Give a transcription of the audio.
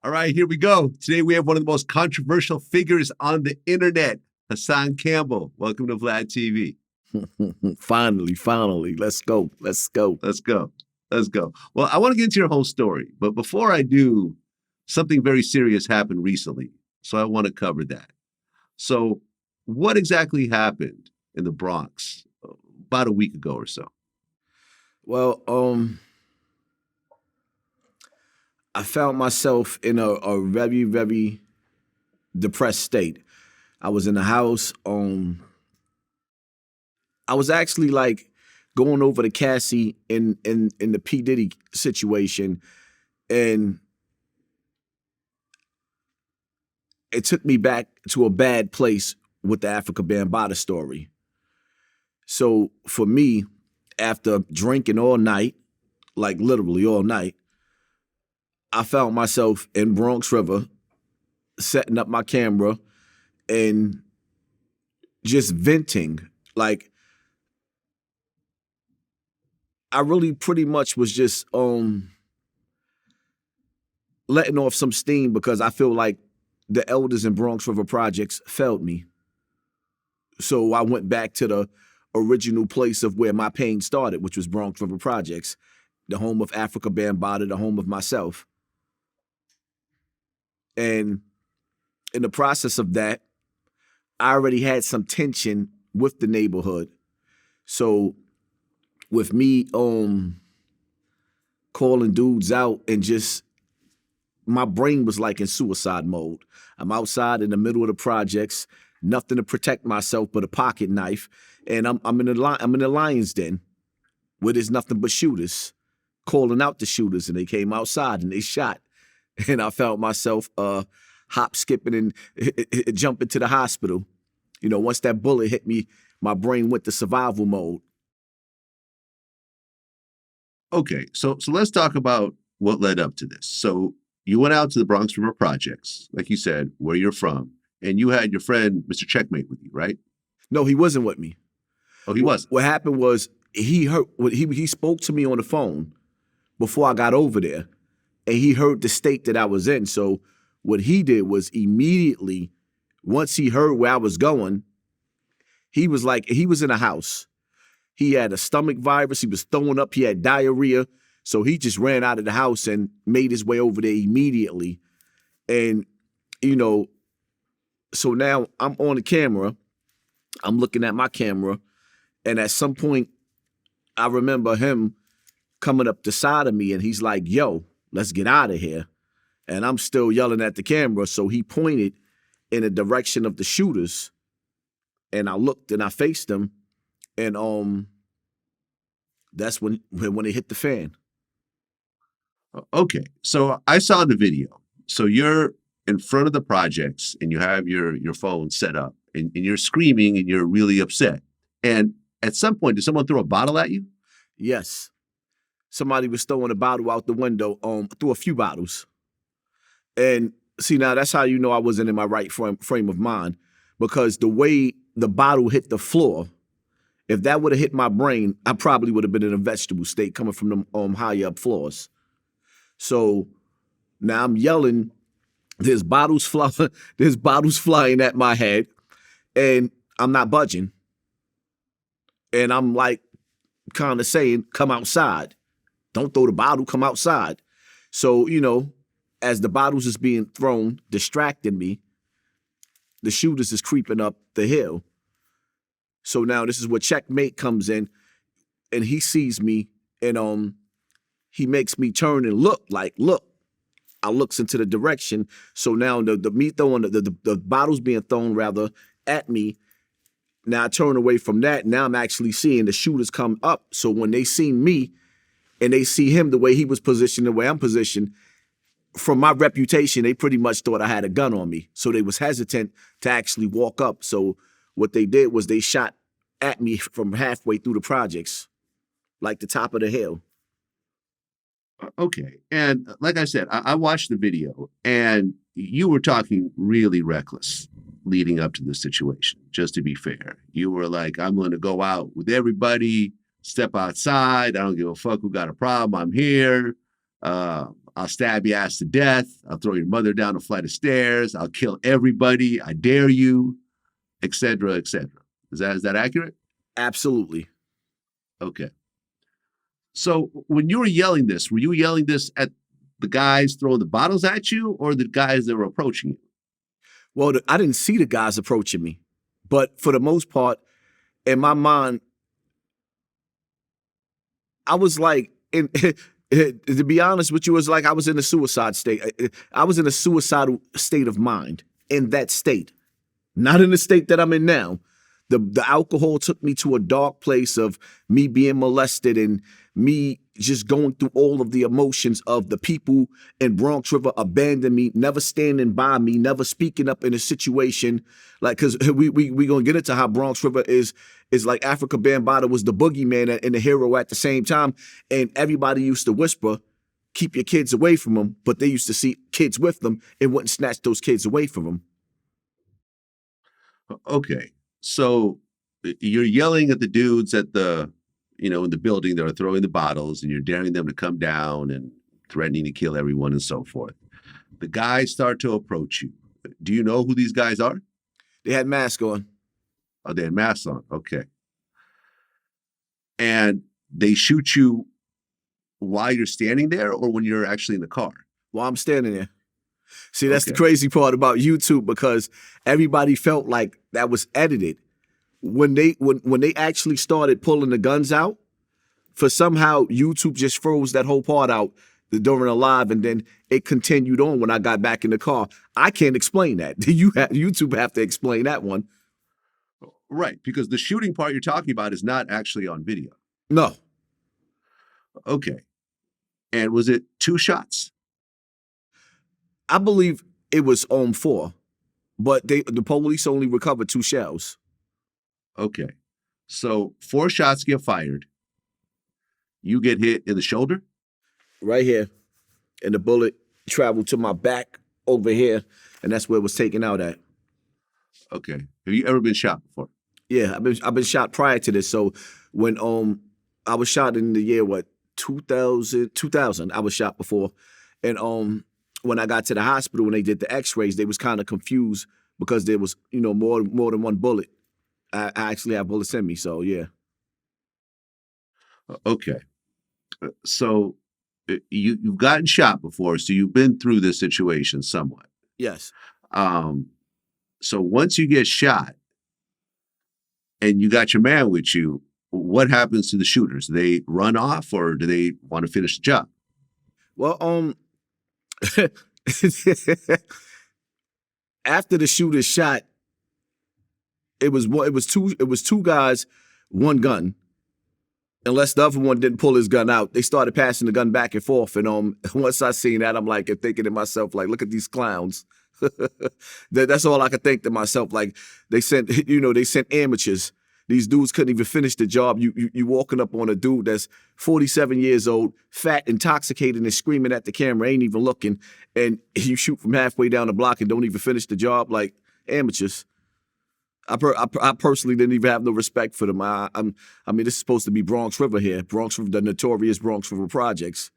All right, here we go. Today we have one of the most controversial figures on the internet, Hassan Campbell. Welcome to Vlad TV. Finally. Let's go. Let's go. Well, I want to get into your whole story, but before I do, something very serious happened recently, so I want to cover that. So, what exactly happened in the Bronx about a week ago or so? Well, I found myself in a very, very depressed state. I was in the house. I was actually like going over to Cassie in the P. Diddy situation, and it took me back to a bad place with the Afrika Bambaataa story. So for me, after drinking all night, like literally all night, I found myself in Bronx River, setting up my camera and just venting. Like, I really pretty much was just letting off some steam because I feel like the elders in Bronx River Projects failed me. So I went back to the original place of where my pain started, which was Bronx River Projects, the home of Afrika Bambaataa, the home of myself. And in the process of that, I already had some tension with the neighborhood. So with me calling dudes out and just, my brain was like in suicide mode. I'm outside in the middle of the projects, nothing to protect myself but a pocket knife, and I'm in the lion's den where there's nothing but shooters, calling out the shooters, and they came outside and they shot. And I found myself hop, skipping, and jumping to the hospital. You know, once that bullet hit me, my brain went to survival mode. Okay, so let's talk about what led up to this. So you went out to the Bronx River Projects, like you said, where you're from, and you had your friend, Mr. Checkmate, with you, right? No, he wasn't with me. Oh, he wasn't? What happened was he spoke to me on the phone before I got over there, and he heard the state that I was in. So what he did was immediately, once he heard where I was going, he was in a house. He had a stomach virus. He was throwing up. He had diarrhea. So he just ran out of the house and made his way over there immediately. And, you know, so now I'm on the camera. I'm looking at my camera. And at some point, I remember him coming up the side of me and he's like, yo, let's get out of here. And I'm still yelling at the camera. So he pointed in the direction of the shooters. And I looked and I faced them. And that's when it hit the fan. Okay, so I saw the video. So you're in front of the projects and you have your phone set up and you're screaming and you're really upset. And at some point, did someone throw a bottle at you? Yes. Somebody was throwing a bottle out the window, threw a few bottles. And see, now that's how you know I wasn't in my right frame of mind, because the way the bottle hit the floor, if that would have hit my brain, I probably would have been in a vegetable state coming from the higher up floors. So now I'm yelling, there's bottles flying at my head, and I'm not budging. And I'm like kind of saying, come outside. Don't throw the bottle, come outside. So, you know, as the bottles is being thrown, distracting me, the shooters is creeping up the hill. So now this is where Checkmate comes in, and he sees me, and he makes me turn and look. I looks into the direction. So now the bottles being thrown rather at me. Now I turn away from that. Now I'm actually seeing the shooters come up. So when they see me and they see him the way he was positioned, the way I'm positioned, from my reputation, they pretty much thought I had a gun on me. So they was hesitant to actually walk up. So what they did was they shot at me from halfway through the projects, like the top of the hill. Okay. And like I said, I watched the video and you were talking really reckless leading up to the situation, just to be fair. You were like, I'm going to go out with everybody, step outside. I don't give a fuck who got a problem. I'm here. I'll stab your ass to death. I'll throw your mother down a flight of stairs. I'll kill everybody. I dare you, etc., etc. Is that accurate? Absolutely. Okay. So when you were yelling this, were you yelling this at the guys throwing the bottles at you or the guys that were approaching you? Well, I didn't see the guys approaching me, but for the most part, in my mind, I was like, to be honest with you, it was like I was in a suicide state. I was in a suicidal state of mind in that state, not in the state that I'm in now. The alcohol took me to a dark place of me being molested and me just going through all of the emotions of the people in Bronx River abandoning me, never standing by me, never speaking up in a situation. Like, because we gonna get into how Bronx River is like Afrika Bambaataa was the boogeyman and the hero at the same time. And everybody used to whisper, keep your kids away from them, but they used to see kids with them and wouldn't snatch those kids away from them. Okay. So you're yelling at the dudes at in the building that are throwing the bottles, and you're daring them to come down and threatening to kill everyone and so forth. The guys start to approach you. Do you know who these guys are? They had masks on. Oh, they had masks on. Okay. And they shoot you while you're standing there or when you're actually in the car? While I'm standing there. See, that's the crazy part about YouTube, because everybody felt like that was edited. When they actually started pulling the guns out, for somehow YouTube just froze that whole part out during a live, and then it continued on when I got back in the car. I can't explain that. YouTube have to explain that one. Right, because the shooting part you're talking about is not actually on video. No. Okay. And was it 2 shots? I believe it was on 4, but the police only recovered 2 shells. Okay. So 4 shots get fired. You get hit in the shoulder? Right here. And the bullet traveled to my back over here, and that's where it was taken out at. Okay. Have you ever been shot before? Yeah, I've been shot prior to this. So when I was shot in the year 2000, I was shot before. And when I got to the hospital, when they did the x-rays, they was kind of confused because there was, more than one bullet. I actually have bullets in me, so yeah. Okay. So you've gotten shot before, so you've been through this situation somewhat. Yes. So once you get shot and you got your man with you, what happens to the shooters? Do they run off or do they want to finish the job? Well, after the shooter shot, it was two guys, one gun. Unless the other one didn't pull his gun out, they started passing the gun back and forth. And once I seen that, I'm like thinking to myself, like, look at these clowns. That's all I could think to myself. Like they sent amateurs. These dudes couldn't even finish the job. You walking up on a dude that's 47 years old, fat, intoxicated, and screaming at the camera, ain't even looking, and you shoot from halfway down the block and don't even finish the job. Like amateurs. I personally didn't even have no respect for them. I mean, this is supposed to be Bronx River here. Bronx River, the notorious Bronx River Projects.